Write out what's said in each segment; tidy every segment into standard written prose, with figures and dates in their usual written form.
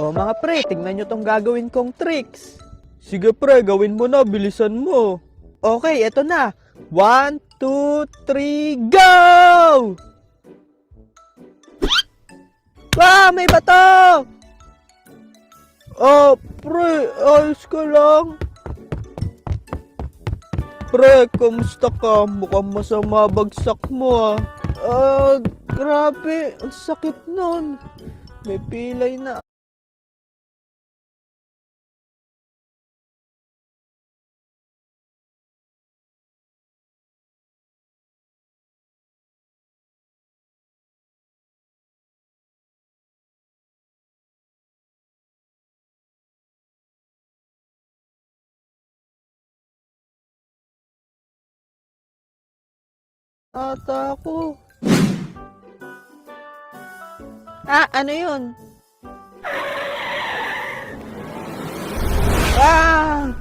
O mga pre, tingnan nyo tong gagawin kong tricks. Sige pre, gawin mo na, bilisan mo. Okay, eto na. 1, 2, 3, go! Ah, may bato! Oh, pre, ayos ka lang. Pre, kamusta ka? Mukhang masama bagsak mo ah. Grabe, ang sakit nun. May pilay na. Ata ako. Ah, ano yun? Ah!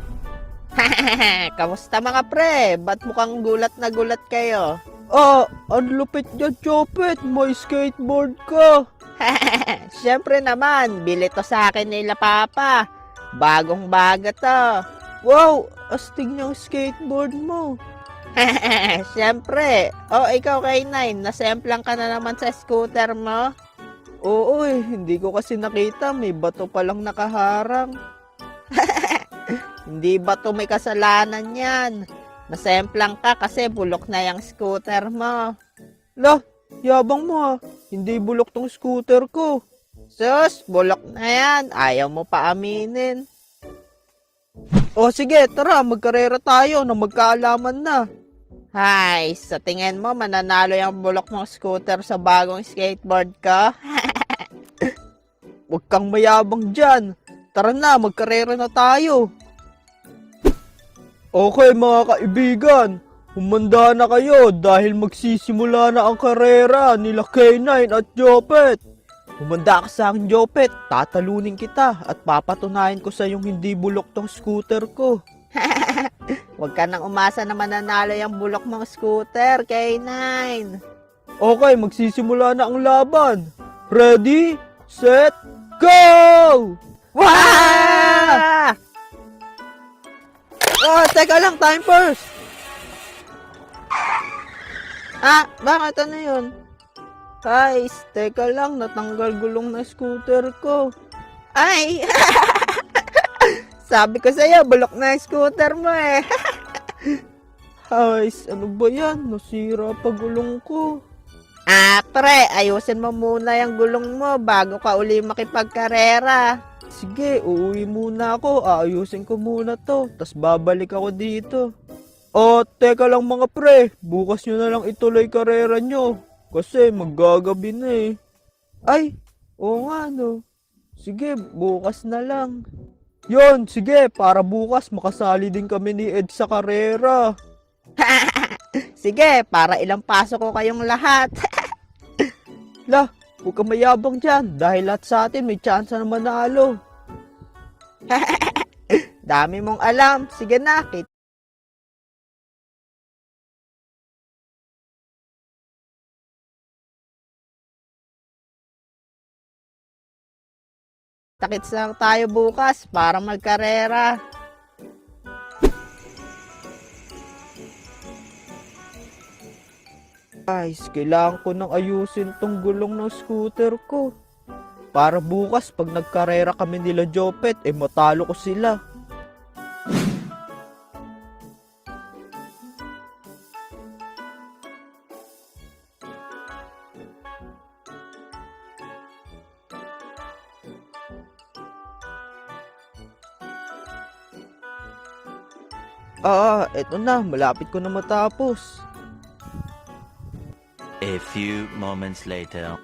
Kamusta mga pre? Ba't mukhang gulat na gulat kayo? Ah, ang lupit niya, Chopet. May skateboard ka. Siyempre naman, bili to sa akin nila Papa. Bagong baga to. Wow, astig niyang skateboard mo. Siyempre. Oh, ikaw K9, nasemplang ka na naman sa scooter mo? Oo hindi ko kasi nakita. May bato palang nakaharang. Hindi bato may kasalanan yan. Nasemplang ka kasi bulok na yung scooter mo. Lah, yabang mo Hindi bulok tong scooter ko. Sus, bulok na yan. Ayaw mo pa aminin. O sige, tara, magkarera tayo na magkaalaman na. Hay, sa tingin mo mananalo yung bulok mong scooter sa bagong skateboard ka? Huwag kang mayabang dyan. Tara na, magkarera na tayo. Okay mga kaibigan, humanda na kayo dahil magsisimula na ang karera nila K9 at Jopet. Humanda ka sa akin, Jopet. Tatalunin kita at papatunayan ko sa iyong hindi bulok tong scooter ko. Huwag ka nang umasa na mananalo yung bulok mong scooter, K9. Okay, magsisimula na ang laban. Ready, set, go! Wow! Oh, teka lang, time first. Ah, bakit ano yun? Guys, teka lang, natanggal gulong ng scooter ko. Ay! Sabi ko sa'yo, bulok na yung scooter mo eh. Guys, ano ba yan? Nasira pa gulong ko. Ah, pre, ayusin mo muna yung gulong mo bago ka uli makipagkarera. Sige, uuwi muna ako. Aayusin ko muna to. Tas babalik ako dito. O, teka lang mga pre. Bukas nyo na lang ituloy karera nyo. Kasi maggagabi na eh. Ay, oo nga no. Sige, bukas na lang. Yon, sige, para bukas makasali din kami ni Ed sa karera. Sige, para ilang pasok ko kayong lahat. Lah, huwag kang mayabang dyan dahil lahat sa atin may chance na manalo. Dami mong alam. Sige na, takits lang tayo bukas para magkarera. Guys, kailangan ko nang ayusin tong gulong ng scooter ko. Para bukas pag nagkarera kami nila Jopet, matalo ko sila. Eto na, malapit ko na matapos. A few moments later.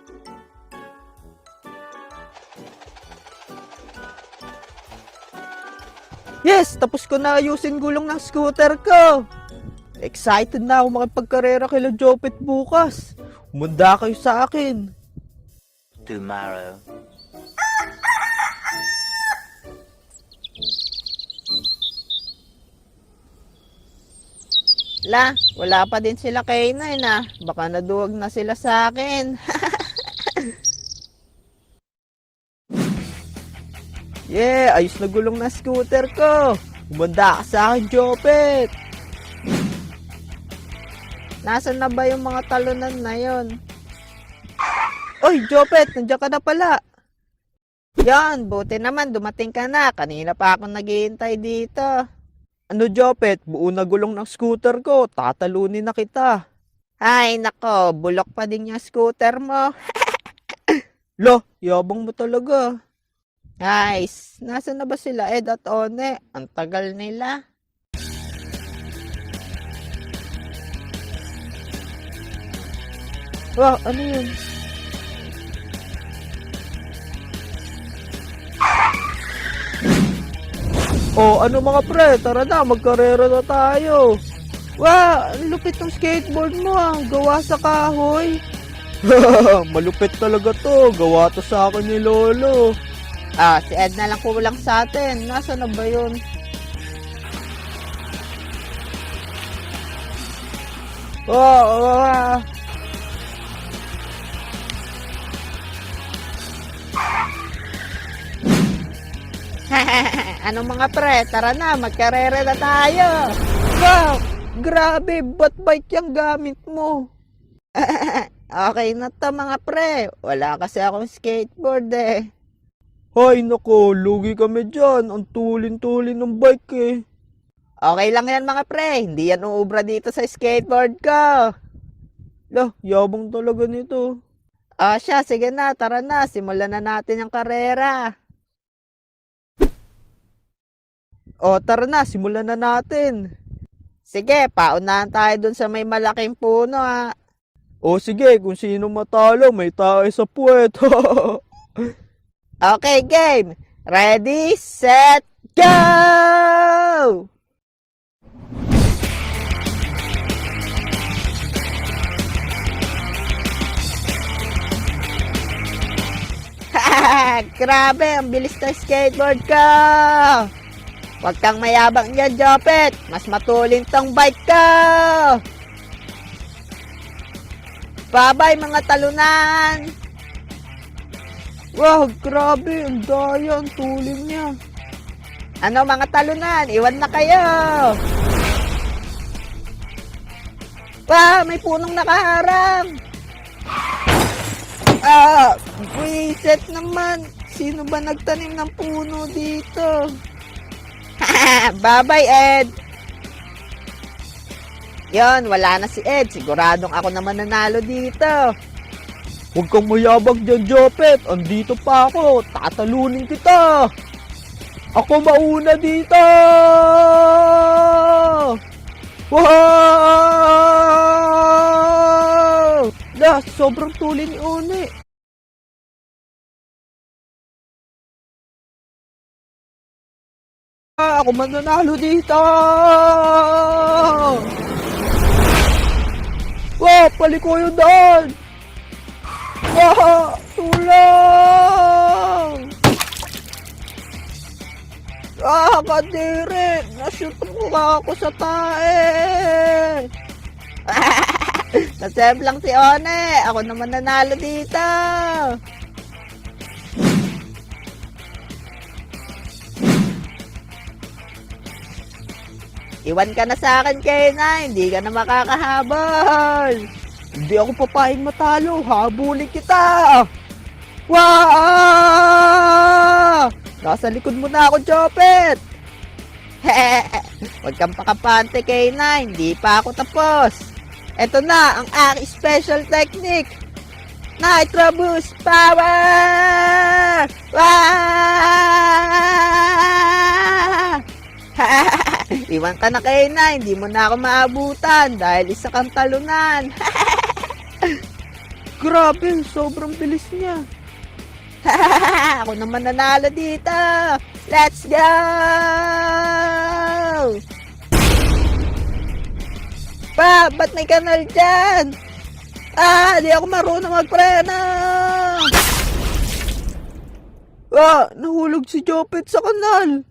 Yes, tapos ko na ayusin gulong ng scooter ko. Excited na ako makipagkarera kila Jopet bukas. Humanda kayo sa akin. Tomorrow. La, wala pa din sila K9 ah. Baka naduwag na sila sa akin. Yeah, ayos na gulong na scooter ko. Umanda ka sa akin, Jopet. Nasaan na ba yung mga talunan na yon? Oy, Jopet, nandiyan ka na pala. Yan, buti naman dumating ka na. Kanina pa ako naghihintay dito. Ano, Jopet? Buo na gulong ng scooter ko. Tatalunin na kita. Ay, nako. Bulok pa din yung scooter mo. Lo, yabang mo talaga. Guys, nasa na ba sila Ed at One? Ang tagal nila. Wow, ano yun? Oh, ano mga pre? Tara na, magkarera na tayo. Wow, ang lupit ng skateboard mo ah. Gawa sa kahoy. Malupit talaga to. Gawa to sa akin ni Lolo. Ah, si Ed na lang kulang sa atin. Nasaan na ba yun? Oh. Ano mga pre? Tara na, magkarera na tayo. Wow, grabe, ba't bike yung gamit mo? Okay na to mga pre. Wala kasi akong skateboard eh. Hay nako, lugi kami dyan. Ang tulin-tulin ng bike eh. Okay lang yan mga pre. Hindi yan uubra dito sa skateboard ko. Lah, yabang talaga nito. Ah, siya, sige na, tara na. Simulan na natin yung karera. O, tara na, simulan na natin. Sige, paunahan tayo dun sa may malaking puno ha. O sige, kung sino matalo, may tayo sa puwet. Okay, game. Ready, set, go! Grabe, ang bilis ng skateboard ko! Huwag kang mayabang dyan, Jopet. Mas matulin tong bike ko. Bye-bye, mga talunan. Wow, grabe. Ang daya, ang tulin niya. Ano, mga talunan? Iwan na kayo. Wow, may punong nakaharang. Ah, buwisit naman. Sino ba nagtanim ng puno dito? Bye-bye, Ed. Yon, wala na si Ed. Siguradong ako naman nanalo dito. Huwag kang mayabang dyan, Jopet. Andito pa ako. Tatalunin kita. Ako mauna dito. Wow! Lah, sobrang tulin ni One. Ako mananalo dito! Wow! Paliko yun doon! Wow! Tulong! Ah! Kadiri! Nashoot mo ako sa tae! Nasave lang si One! Ako naman nanalo dito! Iwan ka na sa akin, Kena. Hindi ka na makakahabol. Hindi ako papayag matalo. Habulin kita. Wow! Nasa likod mo na ako, Jopet. Huwag kang pakapante, Kena. Hindi pa ako tapos. Ito na ang aking special technique. Nitro Boost Power! Wow! Iwan ka na, Kena. Hindi mo na ako maabutan dahil isa kang talunan. Grabe, sobrang bilis niya. Ako naman nanalo dito. Let's go! Pa, ba't may kanal dyan? Ah, di ako marunong magpreno. Ah, nahulog si Jopet sa kanal.